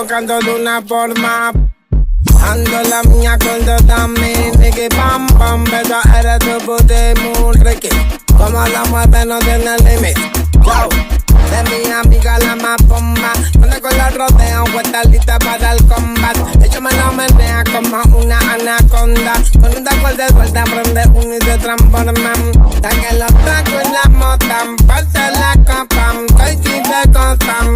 Canto de una forma, ando la mía con dos también, que pam pam, beso eres tu puti muy ricky, como la mueve no tiene límite, yo, de mi amiga la más bomba, cuando con la rodeo, está lista para el combate, ella me lo menea como una anaconda, con un taco de vuelta prende uno y se transforma, tan que los tacos y la mota, parte la copa, estoy chiste costam.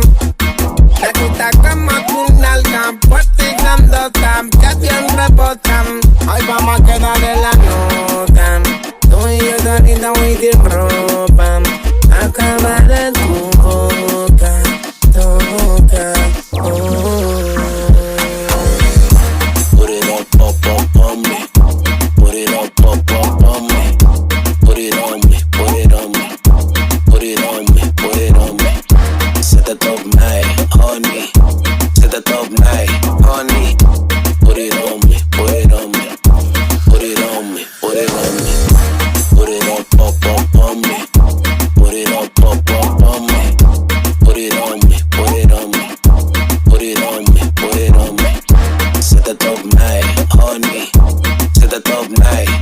Me gusta como tu nalga, fuerte y grandota, que bien rebotan. Hoy vamos a quedar en la nota. Tú y yo solita muy sin ropa. Acabar en tu boca, toca. Put it up, up, up on me. Put it up, up, up on me. Put it on me, put it on me. Put it on me, put it on me. Set the top night, honey. Set the top night, honey. Put it on me, put it on me. Put it on me, put it on me. Put it up, up, up on me. Put it up, up, up on me. Put it on me, put it on me. Put it on me, put it on me. Set the top night, honey. Set the top night.